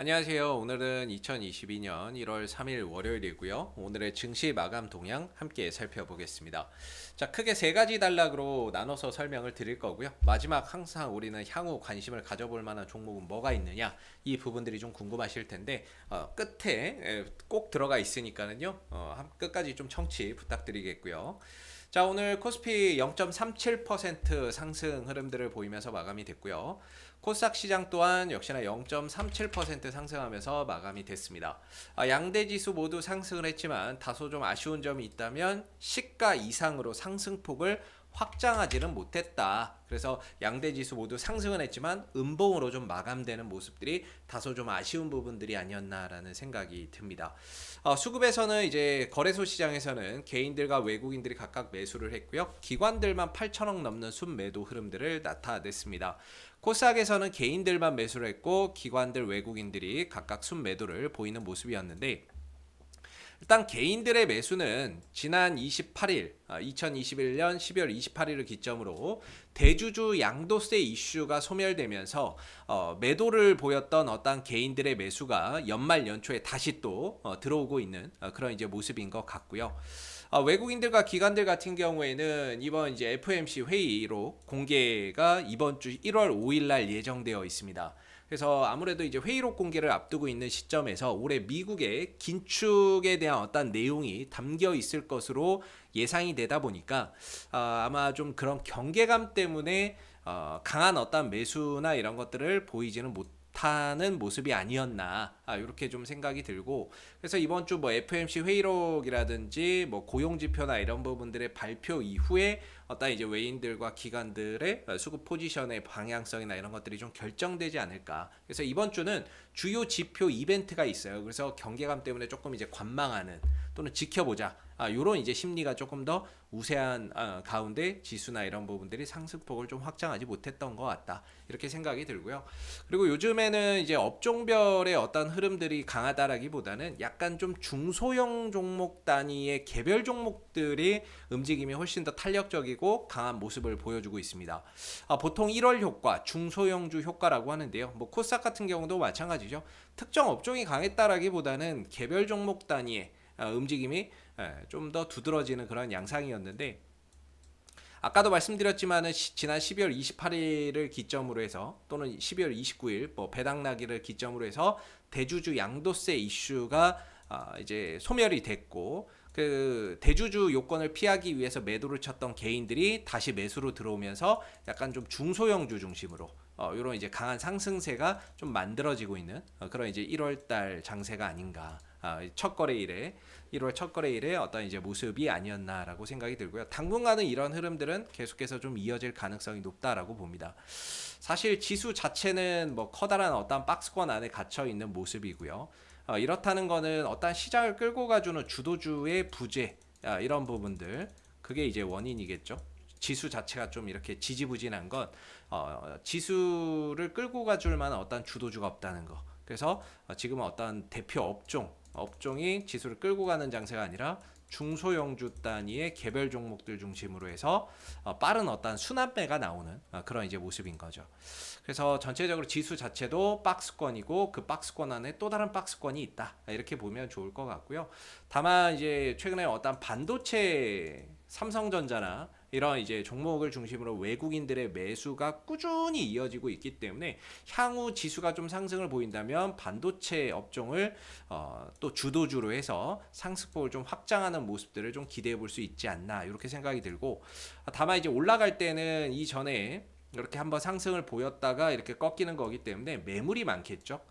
안녕하세요. 오늘은 2022년 1월 3일 월요일이고요. 오늘의 증시 마감 동향 함께 살펴보겠습니다. 자, 크게 세 가지 단락으로 나눠서 설명을 드릴 거고요. 마지막 항상 우리는 향후 관심을 가져볼 만한 종목은 뭐가 있느냐, 이 부분들이 좀 궁금하실 텐데 끝에 꼭 들어가 있으니까는요. 끝까지 좀 청취 부탁드리겠고요. 자, 오늘 코스피 0.37% 상승 흐름들을 보이면서 마감이 됐고요. 코스닥 시장 또한 역시나 0.37% 상승하면서 마감이 됐습니다. 양대 지수 모두 상승을 했지만 다소 좀 아쉬운 점이 있다면 시가 이상으로 상승폭을 확장하지는 못했다. 그래서 양대 지수 모두 상승은 했지만 음봉으로 좀 마감되는 모습들이 다소 좀 아쉬운 부분들이 아니었나라는 생각이 듭니다. 수급에서는 이제 거래소 시장에서는 개인들과 외국인들이 각각 매수를 했고요. 기관들만 8천억 넘는 순매도 흐름들을 나타냈습니다. 코스닥에서는 개인들만 매수를 했고 기관들 외국인들이 각각 순매도를 보이는 모습이었는데, 일단 개인들의 매수는 지난 28일 2021년 12월 28일을 기점으로 대주주 양도세 이슈가 소멸되면서 매도를 보였던 어떤 개인들의 매수가 연말 연초에 다시 또 들어오고 있는 그런 이제 모습인 것 같고요. 외국인들과 기관들 같은 경우에는 이번 이제 FOMC 회의로 공개가 이번 주 1월 5일 날 예정되어 있습니다. 그래서 아무래도 이제 회의록 공개를 앞두고 있는 시점에서 올해 미국의 긴축에 대한 어떤 내용이 담겨 있을 것으로 예상이 되다 보니까 아마 좀 그런 경계감 때문에 강한 어떤 매수나 이런 것들을 보이지는 못하는 모습이 아니었나, 이렇게 좀 생각이 들고, 그래서 이번 주 뭐 FOMC 회의록이라든지 뭐 고용지표나 이런 부분들의 발표 이후에 어떤 이제 외인들과 기관들의 수급 포지션의 방향성이나 이런 것들이 좀 결정되지 않을까. 그래서 이번 주는 주요 지표 이벤트가 있어요. 그래서 경계감 때문에 조금 이제 관망하는 또는 지켜보자, 요런 이제 심리가 조금 더 우세한 가운데 지수나 이런 부분들이 상승폭을 좀 확장하지 못했던 것 같다, 이렇게 생각이 들고요. 그리고 요즘에는 이제 업종별의 어떤 흐름들이 강하다라기보다는 약간 좀 중소형 종목 단위의 개별 종목들이 움직임이 훨씬 더 탄력적이고 강한 모습을 보여주고 있습니다. 보통 1월 효과, 중소형주 효과라고 하는데요. 뭐 코스닥 같은 경우도 마찬가지죠. 특정 업종이 강했다라기보다는 개별 종목 단위의 움직임이 좀 더 두드러지는 그런 양상이었는데, 아까도 말씀드렸지만은 지난 12월 28일을 기점으로 해서 또는 12월 29일 뭐 배당 나기를 기점으로 해서 대주주 양도세 이슈가 이제 소멸이 됐고, 그 대주주 요건을 피하기 위해서 매도를 쳤던 개인들이 다시 매수로 들어오면서 약간 좀 중소형주 중심으로 이런 이제 강한 상승세가 좀 만들어지고 있는 그런 이제 1월달 장세가 아닌가. 첫 거래일에 1월 첫 거래일에 어떤 이제 모습이 아니었나라고 생각이 들고요. 당분간은 이런 흐름들은 계속해서 좀 이어질 가능성이 높다라고 봅니다. 사실 지수 자체는 뭐 커다란 어떤 박스권 안에 갇혀 있는 모습이고요. 이렇다는 거는 어떤 시장을 끌고 가주는 주도주의 부재, 이런 부분들, 그게 이제 원인이겠죠. 지수 자체가 좀 이렇게 지지부진한 건 지수를 끌고 가줄 만한 어떤 주도주가 없다는 거. 그래서 지금은 어떤 대표 업종이 지수를 끌고 가는 장세가 아니라 중소형주 단위의 개별 종목들 중심으로 해서 빠른 어떤 순환매가 나오는 그런 이제 모습인 거죠. 그래서 전체적으로 지수 자체도 박스권이고 그 박스권 안에 또 다른 박스권이 있다, 이렇게 보면 좋을 것 같고요. 다만 이제 최근에 어떤 반도체, 삼성전자나 이런 이제 종목을 중심으로 외국인들의 매수가 꾸준히 이어지고 있기 때문에 향후 지수가 좀 상승을 보인다면 반도체 업종을 또 주도주로 해서 상승폭을 좀 확장하는 모습들을 좀 기대해 볼 수 있지 않나, 이렇게 생각이 들고, 다만 이제 올라갈 때는 이전에 이렇게 한번 상승을 보였다가 이렇게 꺾이는 거기 때문에 매물이 많겠죠.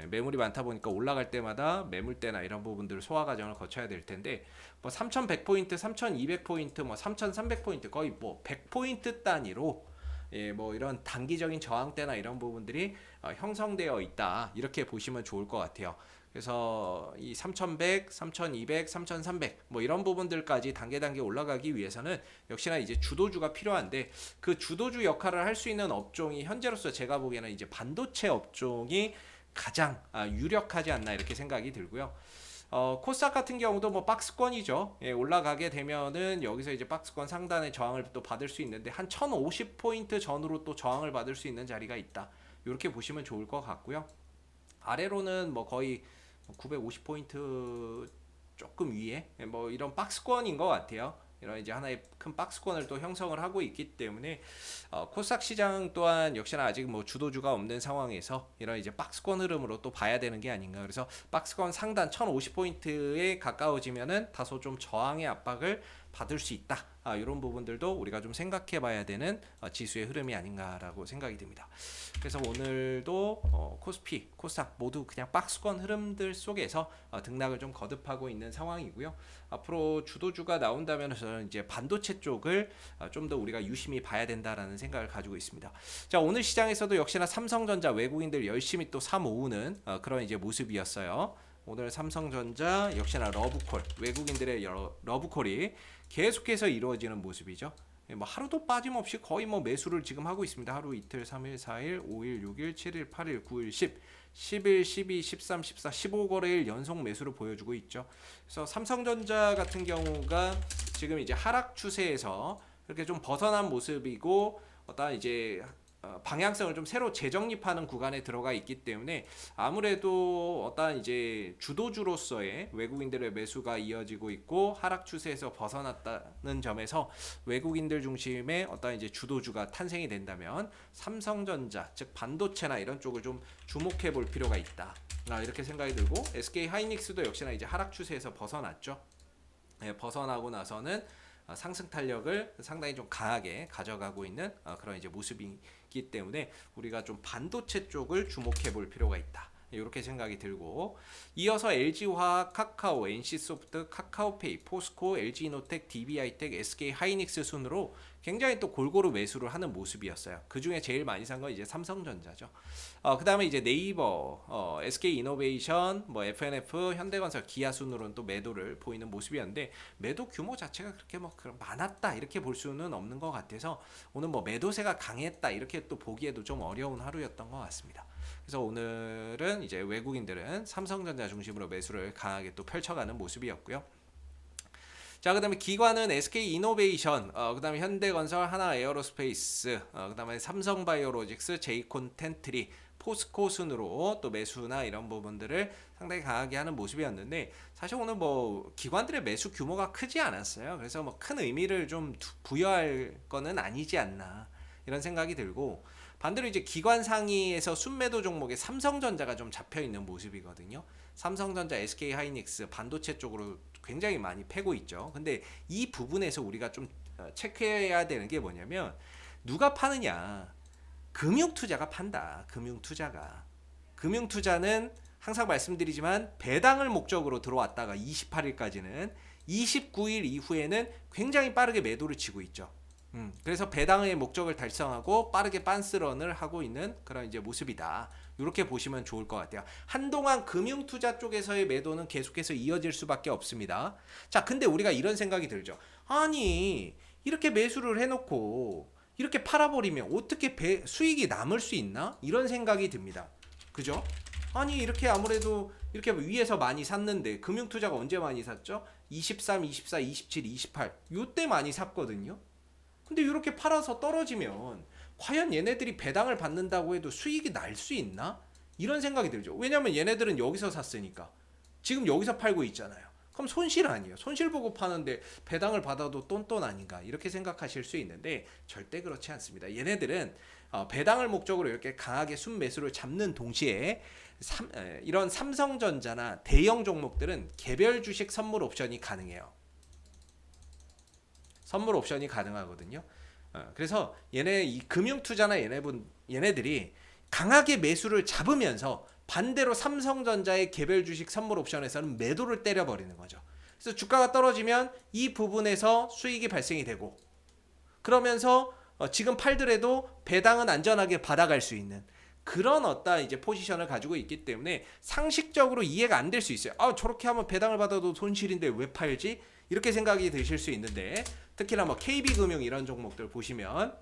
매물이 많다 보니까 올라갈 때마다 매물대나 이런 부분들을 소화 과정을 거쳐야 될 텐데, 뭐 3,100포인트, 3,200포인트, 뭐 3,300포인트, 거의 뭐 100포인트 단위로 뭐 이런 단기적인 저항대나 이런 부분들이 형성되어 있다, 이렇게 보시면 좋을 것 같아요. 그래서 이 3,100, 3,200, 3,300 뭐 이런 부분들까지 단계 올라가기 위해서는 역시나 이제 주도주가 필요한데, 그 주도주 역할을 할 수 있는 업종이 현재로서 제가 보기에는 이제 반도체 업종이 가장 유력하지 않나, 이렇게 생각이 들고요. 코스닥 같은 경우도 뭐 박스권이죠. 올라가게 되면은 여기서 이제 박스권 상단의 저항을 또 받을 수 있는데 한 1050포인트 전후로 또 저항을 받을 수 있는 자리가 있다, 이렇게 보시면 좋을 것 같고요. 아래로는 뭐 거의 950포인트 조금 위에 뭐 이런 박스권인 것 같아요. 이런 이제 하나의 큰 박스권을 또 형성을 하고 있기 때문에 코스닥 시장 또한 역시나 아직 뭐 주도주가 없는 상황에서 이런 이제 박스권 흐름으로 또 봐야 되는 게 아닌가. 그래서 박스권 상단 1050포인트에 가까워지면은 다소 좀 저항의 압박을 받을 수 있다. 이런 부분들도 우리가 좀 생각해 봐야 되는 지수의 흐름이 아닌가라고 생각이 듭니다. 그래서 오늘도 코스피, 코스닥 모두 그냥 박스권 흐름들 속에서 등락을 좀 거듭하고 있는 상황이고요. 앞으로 주도주가 나온다면 저는 이제 반도체 쪽을 좀 더 우리가 유심히 봐야 된다라는 생각을 가지고 있습니다. 자, 오늘 시장에서도 역시나 삼성전자 외국인들 열심히 또 사 모으는 그런 이제 모습이었어요. 오늘 삼성전자 역시나 러브콜, 외국인들의 러브콜이 계속해서 이루어지는 모습이죠. 뭐 하루도 빠짐없이 거의 뭐 매수를 지금 하고 있습니다. 하루, 이틀, 3일, 4일, 5일, 6일, 7일, 8일, 9일, 10, 11, 12, 13, 14, 15거래일 연속 매수를 보여주고 있죠. 그래서 삼성전자 같은 경우가 지금 이제 하락 추세에서 이렇게 좀 벗어난 모습이고 어떤 이제 방향성을 좀 새로 재정립하는 구간에 들어가 있기 때문에 아무래도 어떤 이제 주도주로서의 외국인들의 매수가 이어지고 있고 하락 추세에서 벗어났다는 점에서 외국인들 중심의 어떤 이제 주도주가 탄생이 된다면 삼성전자 즉 반도체나 이런 쪽을 좀 주목해 볼 필요가 있다. 이렇게 생각이 들고 SK 하이닉스도 역시나 이제 하락 추세에서 벗어났죠. 네, 벗어나고 나서는 상승 탄력을 상당히 좀 강하게 가져가고 있는 그런 이제 모습이기 때문에 우리가 좀 반도체 쪽을 주목해 볼 필요가 있다. 이렇게 생각이 들고 이어서 LG화학, 카카오, NC소프트, 카카오페이, 포스코, LG이노텍, DB하이텍, SK하이닉스 순으로 굉장히 또 골고루 매수를 하는 모습이었어요. 그 중에 제일 많이 산 건 이제 삼성전자죠. 그 다음에 이제 네이버, SK이노베이션, 뭐 FNF, 현대건설, 기아 순으로는 또 매도를 보이는 모습이었는데 매도 규모 자체가 그렇게 뭐 많았다 이렇게 볼 수는 없는 것 같아서 오늘 뭐 매도세가 강했다 이렇게 또 보기에도 좀 어려운 하루였던 것 같습니다. 그래서 오늘은 이제 외국인들은 삼성전자 중심으로 매수를 강하게 또 펼쳐가는 모습이었고요. 자, 그다음에 기관은 SK이노베이션, 그다음에 현대건설, 하나에어로스페이스, 그다음에 삼성바이오로직스, 제이콘텐트리, 포스코 순으로 또 매수나 이런 부분들을 상당히 강하게 하는 모습이었는데 사실 오늘 뭐 기관들의 매수 규모가 크지 않았어요. 그래서 뭐 큰 의미를 좀 부여할 거는 아니지 않나 이런 생각이 들고 반대로 이제 기관 상위에서 순매도 종목에 삼성전자가 좀 잡혀 있는 모습이거든요. 삼성전자, SK하이닉스 반도체 쪽으로 굉장히 많이 패고 있죠. 근데 이 부분에서 우리가 좀 체크해야 되는 게 뭐냐면 누가 파느냐? 금융투자가 판다. 금융투자는 항상 말씀드리지만 배당을 목적으로 들어왔다가 28일까지는 29일 이후에는 굉장히 빠르게 매도를 치고 있죠. 그래서 배당의 목적을 달성하고 빠르게 빤스런을 하고 있는 그런 이제 모습이다. 이렇게 보시면 좋을 것 같아요. 한동안 금융투자 쪽에서의 매도는 계속해서 이어질 수밖에 없습니다. 자, 근데 우리가 이런 생각이 들죠. 아니, 이렇게 매수를 해놓고 이렇게 팔아버리면 어떻게 수익이 남을 수 있나? 이런 생각이 듭니다. 그죠? 아니, 이렇게 아무래도 이렇게 위에서 많이 샀는데 금융투자가 언제 많이 샀죠? 23, 24, 27, 28 요때 많이 샀거든요. 근데 이렇게 팔아서 떨어지면 과연 얘네들이 배당을 받는다고 해도 수익이 날 수 있나? 이런 생각이 들죠. 왜냐면 얘네들은 여기서 샀으니까 지금 여기서 팔고 있잖아요. 그럼 손실 아니에요. 손실 보고 파는데 배당을 받아도 똔똔 아닌가 이렇게 생각하실 수 있는데 절대 그렇지 않습니다. 얘네들은 배당을 목적으로 이렇게 강하게 순매수를 잡는 동시에 이런 삼성전자나 대형 종목들은 개별 주식 선물 옵션이 가능해요. 선물 옵션이 가능하거든요. 그래서 이 금융투자나 얘네들이 강하게 매수를 잡으면서 반대로 삼성전자의 개별 주식 선물 옵션에서는 매도를 때려버리는 거죠. 그래서 주가가 떨어지면 이 부분에서 수익이 발생이 되고 그러면서 지금 팔더라도 배당은 안전하게 받아갈 수 있는 그런 어떤 이제 포지션을 가지고 있기 때문에 상식적으로 이해가 안 될 수 있어요. 저렇게 하면 배당을 받아도 손실인데 왜 팔지? 이렇게 생각이 드실 수 있는데 특히나 뭐 KB금융 이런 종목들 보시면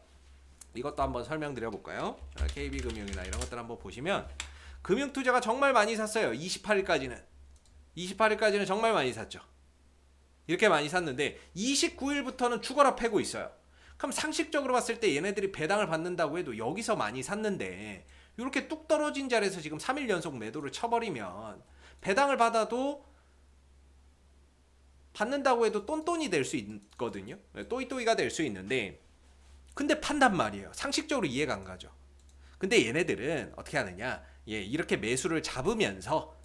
이것도 한번 설명드려 볼까요? KB금융이나 이런 것들 한번 보시면 금융투자가 정말 많이 샀어요. 28일까지는 정말 많이 샀죠. 이렇게 많이 샀는데 29일부터는 죽어라 패고 있어요. 그럼 상식적으로 봤을 때 얘네들이 배당을 받는다고 해도 여기서 많이 샀는데 이렇게 뚝 떨어진 자리에서 지금 3일 연속 매도를 쳐버리면 배당을 받아도 받는다고 해도 똔똔이 될 수 있거든요. 또이또이가 될 수 있는데 근데 판단 말이에요. 상식적으로 이해가 안 가죠. 근데 얘네들은 어떻게 하느냐? 이렇게 매수를 잡으면서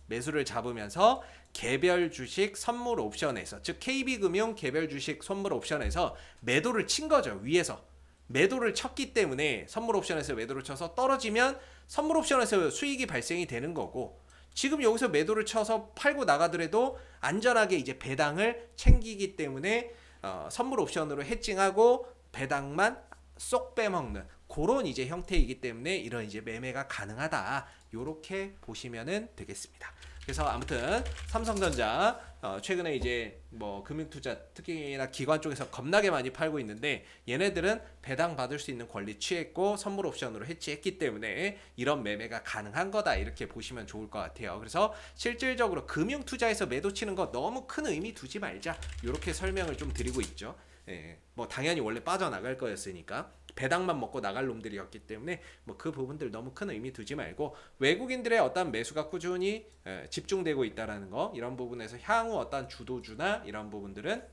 개별 주식 선물 옵션에서, 즉 KB금융 개별 주식 선물 옵션에서 매도를 친 거죠. 위에서 매도를 쳤기 때문에 선물 옵션에서 매도를 쳐서 떨어지면 선물 옵션에서 수익이 발생이 되는 거고, 지금 여기서 매도를 쳐서 팔고 나가더라도 안전하게 이제 배당을 챙기기 때문에 선물 옵션으로 해칭하고 배당만 쏙 빼먹는 그런 이제 형태이기 때문에 이런 이제 매매가 가능하다. 요렇게 보시면은 되겠습니다. 그래서 아무튼 삼성전자 최근에 이제 뭐 금융투자 특히나 기관 쪽에서 겁나게 많이 팔고 있는데 얘네들은 배당 받을 수 있는 권리 취했고 선물 옵션으로 해치했기 때문에 이런 매매가 가능한 거다, 이렇게 보시면 좋을 것 같아요. 그래서 실질적으로 금융투자에서 매도 치는 거 너무 큰 의미 두지 말자, 이렇게 설명을 좀 드리고 있죠. 뭐 당연히 원래 빠져나갈 거였으니까 배당만 먹고 나갈 놈들이었기 때문에 뭐 그 부분들 너무 큰 의미 두지 말고 외국인들의 어떤 매수가 꾸준히 집중되고 있다라는 거, 이런 부분에서 향후 어떤 주도주나 이런 부분들은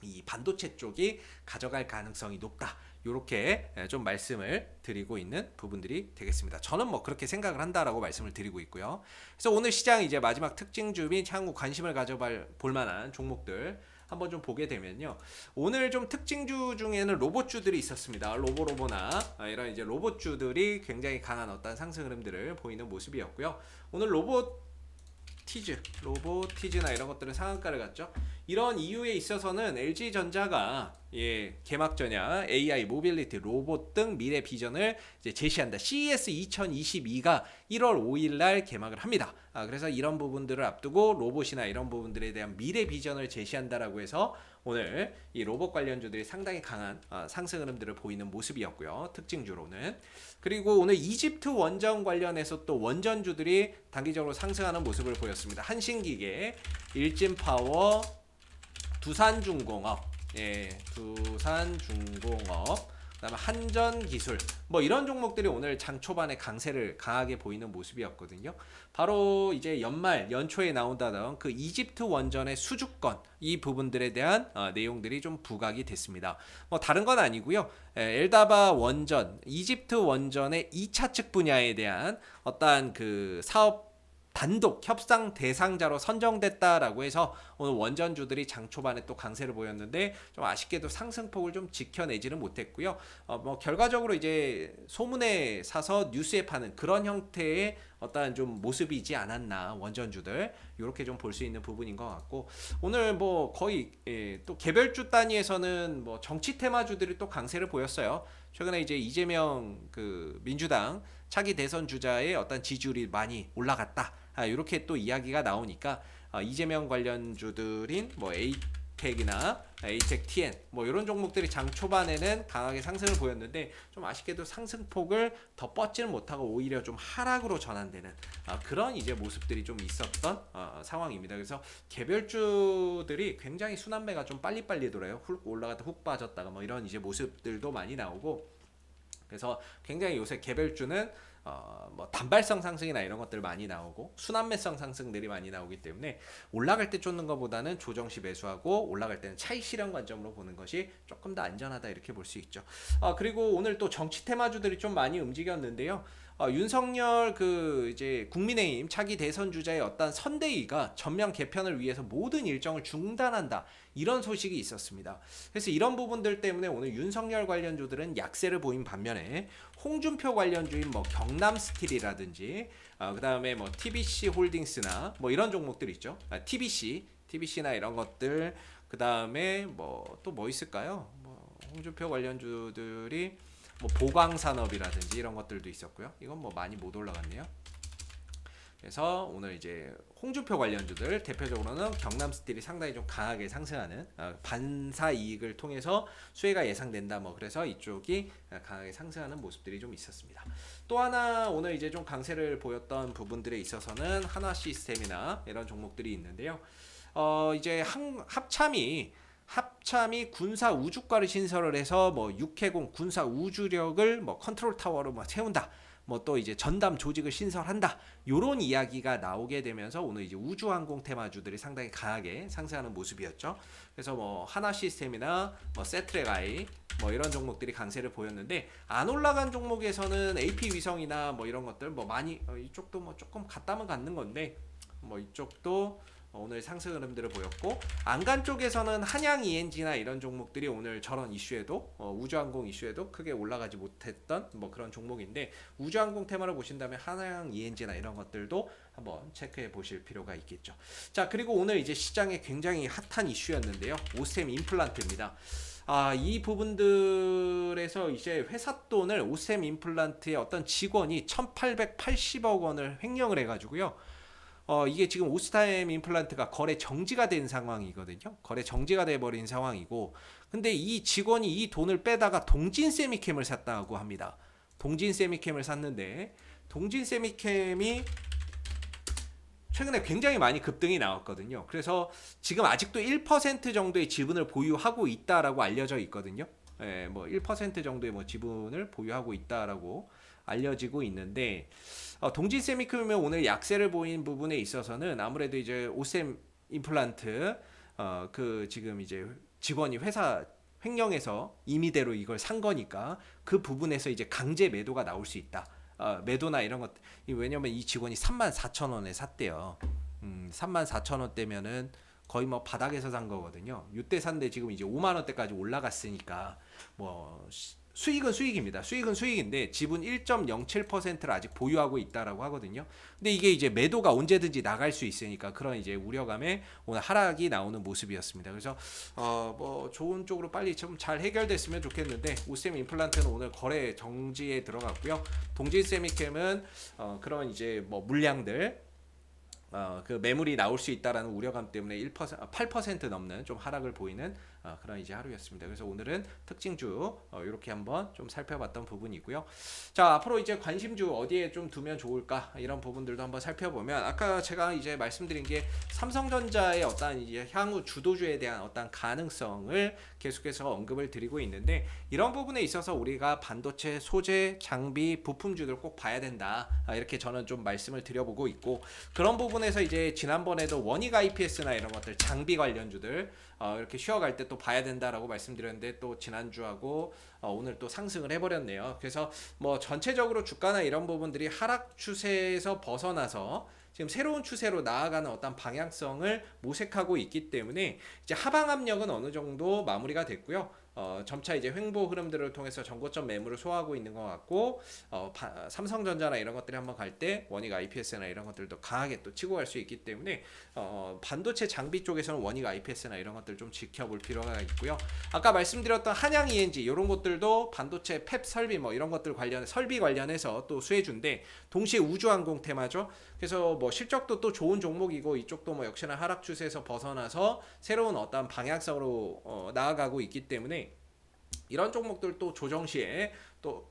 이 반도체 쪽이 가져갈 가능성이 높다, 요렇게 좀 말씀을 드리고 있는 부분들이 되겠습니다. 저는 뭐 그렇게 생각을 한다라고 말씀을 드리고 있고요. 그래서 오늘 시장 이제 마지막 특징주 및 향후 관심을 가져볼 만한 종목들 한번 좀 보게 되면요, 오늘 좀 특징주 중에는 로봇주들이 있었습니다. 로보나 이런 이제 로봇주들이 굉장히 강한 어떤 상승 흐름들을 보이는 모습이었고요. 오늘 로보티즈나 이런 것들은 상한가를 갔죠. 이런 이유에 있어서는 LG전자가 개막전야 AI, 모빌리티, 로봇 등 미래 비전을 이제 제시한다. CES 2022가 1월 5일 날 개막을 합니다. 그래서 이런 부분들을 앞두고 로봇이나 이런 부분들에 대한 미래 비전을 제시한다라고 해서 오늘 이 로봇 관련주들이 상당히 강한 상승 흐름들을 보이는 모습이었고요. 특징주로는. 그리고 오늘 이집트 원전 관련해서 또 원전주들이 단기적으로 상승하는 모습을 보였습니다. 한신기계, 일진파워, 두산중공업, 두산중공업, 그다음에 한전기술, 뭐 이런 종목들이 오늘 장 초반에 강세를 강하게 보이는 모습이었거든요. 바로 이제 연초에 나온다던 그 이집트 원전의 수주권, 이 부분들에 대한 내용들이 좀 부각이 됐습니다. 뭐 다른 건 아니고요. 엘다바 원전, 이집트 원전의 2차 측 분야에 대한 어떠한 그 사업 단독 협상 대상자로 선정됐다라고 해서 오늘 원전주들이 장 초반에 또 강세를 보였는데 좀 아쉽게도 상승폭을 좀 지켜내지는 못했고요. 뭐 결과적으로 이제 소문에 사서 뉴스에 파는 그런 형태의 어떤 좀 모습이지 않았나, 원전주들 이렇게 좀 볼 수 있는 부분인 것 같고, 오늘 뭐 거의 또 개별주 단위에서는 뭐 정치 테마주들이 또 강세를 보였어요. 최근에 이제 이재명 그 민주당 차기 대선 주자의 어떤 지지율이 많이 올라갔다, 이렇게 또 이야기가 나오니까 이재명 관련주들인 뭐 에이텍이나 에이텍 TN 뭐 이런 종목들이 장 초반에는 강하게 상승을 보였는데 좀 아쉽게도 상승폭을 더 뻗지는 못하고 오히려 좀 하락으로 전환되는 그런 이제 모습들이 좀 있었던 상황입니다. 그래서 개별주들이 굉장히 순환매가 좀 빨리빨리 돌아요. 훅 올라갔다 훅 빠졌다가 뭐 이런 이제 모습들도 많이 나오고, 그래서 굉장히 요새 개별주는 뭐 단발성 상승이나 이런 것들 많이 나오고 순환매성 상승들이 많이 나오기 때문에 올라갈 때 쫓는 것보다는 조정시 매수하고 올라갈 때는 차익 실현 관점으로 보는 것이 조금 더 안전하다, 이렇게 볼 수 있죠. 그리고 오늘 또 정치 테마주들이 좀 많이 움직였는데요. 윤석열 그 이제 국민의힘 차기 대선 주자의 어떤 선대위가 전면 개편을 위해서 모든 일정을 중단한다, 이런 소식이 있었습니다. 그래서 이런 부분들 때문에 오늘 윤석열 관련주들은 약세를 보인 반면에 홍준표 관련주인 뭐 경남스틸이라든지 그다음에 뭐 TBC 홀딩스나 뭐 이런 종목들 있죠. TBC나 이런 것들, 그다음에 뭐 또 뭐 있을까요? 뭐 홍준표 관련주들이 뭐 보강산업이라든지 이런 것들도 있었고요. 이건 뭐 많이 못 올라갔네요. 그래서 오늘 이제 홍준표 관련주들 대표적으로는 경남스틸이 상당히 좀 강하게 상승하는 반사 이익을 통해서 수혜가 예상된다, 뭐 그래서 이쪽이 강하게 상승하는 모습들이 좀 있었습니다. 또 하나 오늘 이제 좀 강세를 보였던 부분들에 있어서는 하나시스템이나 이런 종목들이 있는데요. 이제 합참이 군사 우주과를 신설을 해서 뭐 육해공 군사 우주력을 뭐 컨트롤 타워로 뭐 세운다, 뭐 또 이제 전담 조직을 신설한다. 요런 이야기가 나오게 되면서 오늘 이제 우주항공 테마주들이 상당히 강하게 상승하는 모습이었죠. 그래서 뭐 하나 시스템이나 뭐 세트랙 아이 뭐 이런 종목들이 강세를 보였는데, 안 올라간 종목에서는 AP 위성이나 뭐 이런 것들 뭐 많이 이쪽도 뭐 조금 갔다면 갖는 건데, 뭐 이쪽도 오늘 상승 흐름들을 보였고, 안간 쪽에서는 한양 ENG나 이런 종목들이 오늘 저런 이슈에도 우주항공 이슈에도 크게 올라가지 못했던 뭐 그런 종목인데, 우주항공 테마를 보신다면 한양 ENG나 이런 것들도 한번 체크해 보실 필요가 있겠죠. 자, 그리고 오늘 이제 시장에 굉장히 핫한 이슈였는데요, 오스템 임플란트입니다. 이 부분들에서 이제 회사 돈을 오스템 임플란트의 어떤 직원이 1880억 원을 횡령을 해가지고요. 이게 지금 오스템 임플란트가 거래 정지가 된 상황이거든요. 거래 정지가 돼버린 상황이고, 근데 이 직원이 이 돈을 빼다가 동진 세미캠을 샀다고 합니다. 동진 세미캠을 샀는데, 동진 세미캠이 최근에 굉장히 많이 급등이 나왔거든요. 그래서 지금 아직도 1% 정도의 지분을 보유하고 있다라고 알려져 있거든요. 예, 뭐 1% 정도의 뭐 지분을 보유하고 있다라고 알려지고 있는데, 동진 세미컴이 오늘 약세를 보인 부분에 있어서는 아무래도 이제 오셈 임플란트 그 지금 이제 직원이 회사 횡령해서 임의대로 이걸 산 거니까 그 부분에서 이제 강제 매도가 나올 수 있다. 매도나 이런 것, 왜냐면 이 직원이 34,000원에 샀대요. 34,000원대면은 거의 뭐 바닥에서 산 거거든요. 이때 샀는데 지금 이제 5만 원대까지 올라갔으니까 뭐 수익은 수익입니다. 수익은 수익인데 지분 1.07%를 아직 보유하고 있다라고 하거든요. 근데 이게 이제 매도가 언제든지 나갈 수 있으니까 그런 이제 우려감에 오늘 하락이 나오는 모습이었습니다. 그래서 뭐 좋은 쪽으로 빨리 좀 잘 해결됐으면 좋겠는데, 오스템 임플란트는 오늘 거래 정지에 들어갔고요. 동진 세미캠은 그런 이제 뭐 물량들 그 매물이 나올 수 있다라는 우려감 때문에 8% 넘는 좀 하락을 보이는 그런 이제 하루였습니다. 그래서 오늘은 특징주 이렇게 한번 좀 살펴봤던 부분이고요. 자, 앞으로 이제 관심주 어디에 좀 두면 좋을까, 이런 부분들도 한번 살펴보면, 아까 제가 이제 말씀드린 게 삼성전자의 어떤 이제 향후 주도주에 대한 어떤 가능성을 계속해서 언급을 드리고 있는데, 이런 부분에 있어서 우리가 반도체, 소재, 장비, 부품주들 꼭 봐야 된다, 이렇게 저는 좀 말씀을 드려보고 있고, 그런 부분에서 이제 지난번에도 원익 IPS나 이런 것들 장비 관련주들 이렇게 쉬어갈 때 또 봐야 된다라고 말씀드렸는데, 또 지난주하고 오늘 또 상승을 해버렸네요. 그래서 뭐 전체적으로 주가나 이런 부분들이 하락 추세에서 벗어나서 지금 새로운 추세로 나아가는 어떤 방향성을 모색하고 있기 때문에 이제 하방 압력은 어느 정도 마무리가 됐고요. 점차 이제 횡보 흐름들을 통해서 전고점 매물을 소화하고 있는 것 같고, 삼성전자나 이런 것들이 한번 갈 때 원익 IPS나 이런 것들도 강하게 또 치고 갈 수 있기 때문에 반도체 장비 쪽에서는 원익 IPS나 이런 것들 좀 지켜볼 필요가 있고요. 아까 말씀드렸던 한양 ENG 이런 것들도 반도체 팹 설비 뭐 이런 것들 관련 설비 관련해서 또 수혜주인데, 동시에 우주항공 테마죠. 그래서 뭐 실적도 또 좋은 종목이고, 이쪽도 뭐 역시나 하락 추세에서 벗어나서 새로운 어떤 방향성으로 나아가고 있기 때문에 이런 종목들 또 조정 시에 또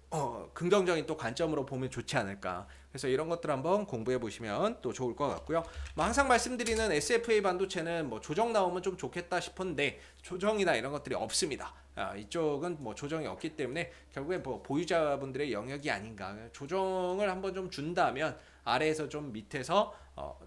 긍정적인 또 관점으로 보면 좋지 않을까. 그래서 이런 것들 한번 공부해 보시면 또 좋을 것 같고요. 뭐 항상 말씀드리는 SFA 반도체는 뭐 조정 나오면 좀 좋겠다 싶은데 조정이나 이런 것들이 없습니다. 이쪽은 뭐 조정이 없기 때문에 결국에 뭐 보유자분들의 영역이 아닌가. 조정을 한번 좀 준다면 아래에서 좀 밑에서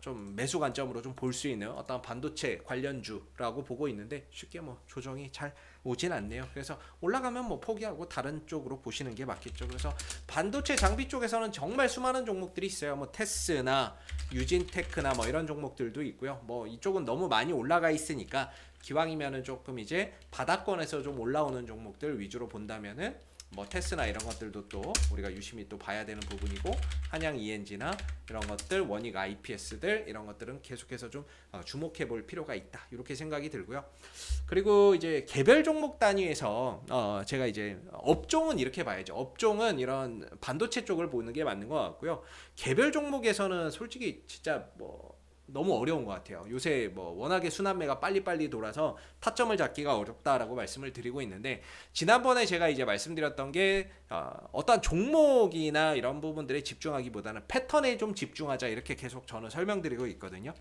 좀 매수 관점으로 좀 볼 수 있는 어떤 반도체 관련주라고 보고 있는데, 쉽게 뭐 조정이 잘 오진 않네요. 그래서 올라가면 뭐 포기하고 다른 쪽으로 보시는 게 맞겠죠. 그래서 반도체 장비 쪽에서는 정말 수많은 종목들이 있어요. 뭐 테스나 유진테크나 뭐 이런 종목들도 있고요. 뭐 이쪽은 너무 많이 올라가 있으니까 기왕이면은 조금 이제 바닥권에서 좀 올라오는 종목들 위주로 본다면은 뭐 테스나 이런 것들도 또 우리가 유심히 또 봐야 되는 부분이고, 한양 ENG나 이런 것들, 원익 IPS들 이런 것들은 계속해서 좀 주목해 볼 필요가 있다, 이렇게 생각이 들고요. 그리고 이제 개별 종목 단위에서 제가 이제 업종은 이렇게 봐야죠. 업종은 이런 반도체 쪽을 보는 게 맞는 것 같고요. 개별 종목에서는 솔직히 진짜 뭐 너무 어려운 것 같아요. 요새 뭐 워낙에 순환매가 빨리빨리 돌아서 타점을 잡기가 어렵다라고 말씀을 드리고 있는데, 지난번에 제가 이제 말씀드렸던 게 어떤 종목이나 이런 부분들에 집중하기보다는 패턴에 좀 집중하자, 이렇게 계속 저는 설명드리고 있거든요.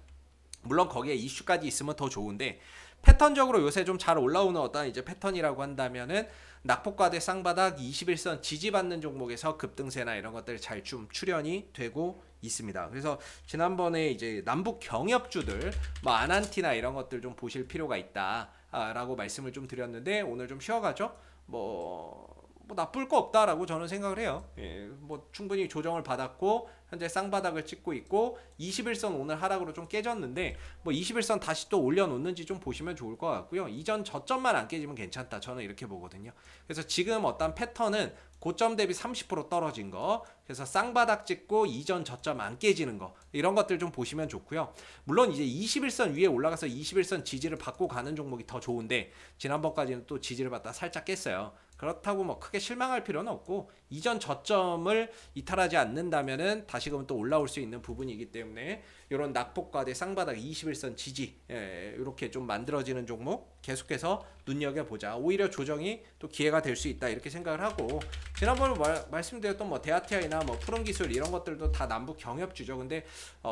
물론 거기에 이슈까지 있으면 더 좋은데 패턴적으로 요새 좀 잘 올라오는 어떤 이제 패턴이라고 한다면은 낙폭과대 쌍바닥 21선 지지받는 종목에서 급등세나 이런 것들 잘 좀 출현이 되고 있습니다. 그래서 지난번에 이제 남북 경협주들 뭐 아난티나 이런 것들 좀 보실 필요가 있다라고 말씀을 좀 드렸는데 오늘 좀 쉬어가죠. 뭐 나쁠 거 없다라고 저는 생각을 해요. 예, 뭐 충분히 조정을 받았고 현재 쌍바닥을 찍고 있고 21선 오늘 하락으로 좀 깨졌는데 뭐 21선 다시 또 올려놓는지 좀 보시면 좋을 것 같고요. 이전 저점만 안 깨지면 괜찮다. 저는 이렇게 보거든요. 그래서 지금 어떤 패턴은 고점 대비 30% 떨어진 거, 그래서 쌍바닥 찍고 이전 저점 안 깨지는 거 이런 것들 좀 보시면 좋고요. 물론 이제 21선 위에 올라가서 21선 지지를 받고 가는 종목이 더 좋은데 지난번까지는 또 지지를 받다 살짝 깼어요. 그렇다고 뭐 크게 실망할 필요는 없고 이전 저점을 이탈하지 않는다면은 다시금 또 올라올 수 있는 부분이기 때문에 이런 낙폭과대 쌍바닥 21선 지지 이렇게 좀 만들어지는 종목 계속해서 눈여겨보자. 오히려 조정이 또 기회가 될 수 있다 이렇게 생각을 하고 지난번에 말씀드렸던 뭐 대아티아이나 뭐 푸른기술 이런 것들도 다 남북 경협주죠. 근데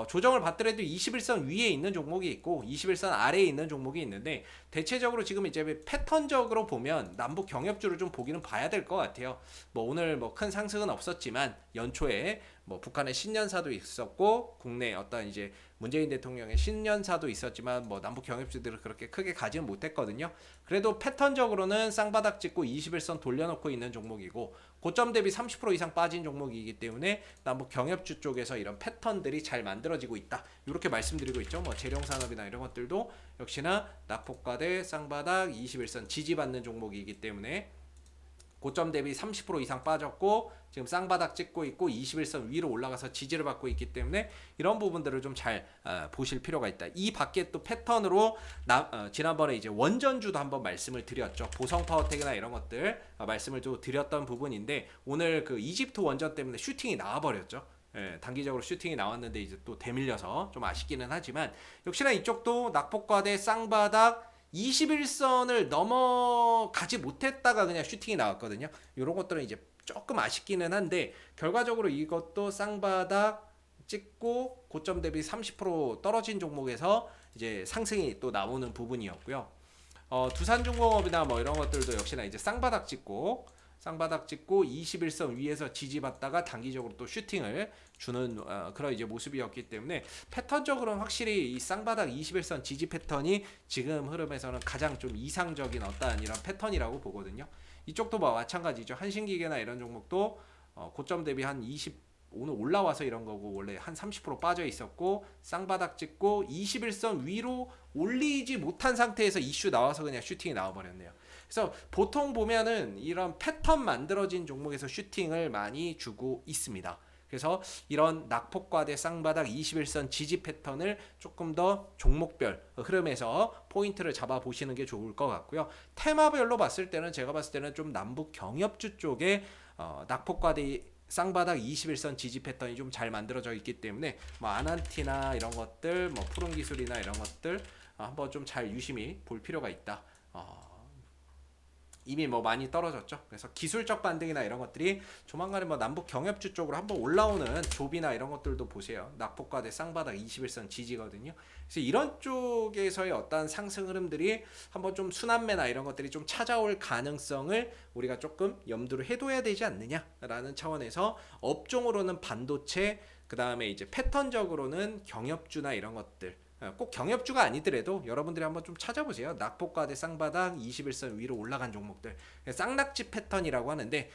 조정을 받더라도 21선 위에 있는 종목이 있고 21선 아래에 있는 종목이 있는데 대체적으로 지금 이제 패턴적으로 보면 남북 경협주를 좀 보기는 봐야 될 것 같아요. 뭐 오늘 뭐 큰 상승은 없었지만 연초에 뭐 북한의 신년사도 있었고 국내 어떤 이제 문재인 대통령의 신년사도 있었지만 뭐 남북 경협주들을 그렇게 크게 가지는 못했거든요. 그래도 패턴적으로는 쌍바닥 찍고 21선 돌려놓고 있는 종목이고 고점 대비 30% 이상 빠진 종목이기 때문에 남북 경협주 쪽에서 이런 패턴들이 잘 만들어지고 있다. 이렇게 말씀드리고 있죠. 뭐 재룡산업이나 이런 것들도 역시나 낙폭과대 쌍바닥 21선 지지받는 종목이기 때문에 고점 대비 30% 이상 빠졌고 지금 쌍바닥 찍고 있고 21선 위로 올라가서 지지를 받고 있기 때문에 이런 부분들을 좀 잘 보실 필요가 있다. 이 밖에 또 패턴으로 지난번에 이제 원전주도 한번 말씀을 드렸죠. 보성 파워텍이나 이런 것들 말씀을 좀 드렸던 부분인데 오늘 그 이집트 원전 때문에 슈팅이 나와버렸죠. 예, 단기적으로 슈팅이 나왔는데 이제 또 대밀려서 좀 아쉽기는 하지만 역시나 이쪽도 낙폭과대 쌍바닥 21선을 넘어가지 못했다가 그냥 슈팅이 나왔거든요. 이런 것들은 이제 조금 아쉽기는 한데 결과적으로 이것도 쌍바닥 찍고 고점 대비 30% 떨어진 종목에서 이제 상승이 또 나오는 부분이었고요. 두산중공업이나 뭐 이런 것들도 역시나 이제 쌍바닥 찍고 21선 위에서 지지받다가 단기적으로 또 슈팅을 주는 그런 이제 모습이었기 때문에 패턴적으로는 확실히 이 쌍바닥 21선 지지 패턴이 지금 흐름에서는 가장 좀 이상적인 어떤 이런 패턴이라고 보거든요. 이쪽도 뭐 마찬가지죠. 한신기계나 이런 종목도 고점 대비 한 20 오늘 올라와서 이런 거고 원래 한 30% 빠져 있었고 쌍바닥 찍고 21선 위로 올리지 못한 상태에서 이슈 나와서 그냥 슈팅이 나와버렸네요. 그래서 보통 보면은 이런 패턴 만들어진 종목에서 슈팅을 많이 주고 있습니다. 그래서 이런 낙폭과대 쌍바닥 21선 지지 패턴을 조금 더 종목별 흐름에서 포인트를 잡아 보시는 게 좋을 것 같고요. 테마별로 봤을 때는 제가 봤을 때는 좀 남북 경협주 쪽에 낙폭과대 쌍바닥 21선 지지 패턴이 좀 잘 만들어져 있기 때문에 뭐 아난티나 이런 것들, 뭐 푸른기술이나 이런 것들 한번 좀 잘 유심히 볼 필요가 있다. 이미 뭐 많이 떨어졌죠. 그래서 기술적 반등이나 이런 것들이 조만간에 뭐 남북 경협주 쪽으로 한번 올라오는 조비나 이런 것들도 보세요. 낙폭과대 쌍바닥 21선 지지거든요. 그래서 이런 쪽에서의 어떤 상승 흐름들이 한번 좀 순환매나 이런 것들이 좀 찾아올 가능성을 우리가 조금 염두를 해둬야 되지 않느냐라는 차원에서 업종으로는 반도체, 그 다음에 이제 패턴적으로는 경협주나 이런 것들. 꼭 경협주가 아니더라도 여러분들이 한번 좀 찾아보세요. 낙폭과대 쌍바닥 21선 위로 올라간 종목들, 쌍낙지 패턴이라고 하는데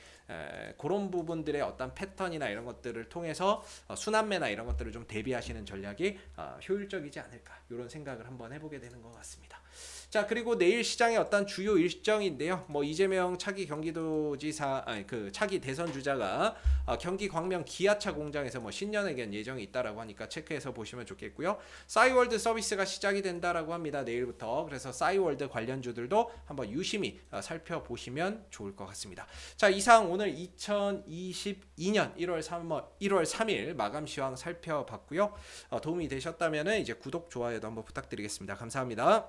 그런 부분들의 어떤 패턴이나 이런 것들을 통해서 순환매나 이런 것들을 좀 대비하시는 전략이 효율적이지 않을까 이런 생각을 한번 해보게 되는 것 같습니다. 자, 그리고 내일 시장의 어떤 주요 일정인데요. 뭐 이재명 차기 경기도지사 차기 대선 주자가 경기 광명 기아차 공장에서 뭐 신년회견 예정이 있다라고 하니까 체크해서 보시면 좋겠고요. 싸이월드 서비스가 시작이 된다라고 합니다. 내일부터. 그래서 싸이월드 관련주들도 한번 유심히 살펴보시면 좋을 것 같습니다. 자, 이상 오늘 2022년 1월 3일 마감 시황 살펴봤고요. 도움이 되셨다면 이제 구독, 좋아요도 한번 부탁드리겠습니다. 감사합니다.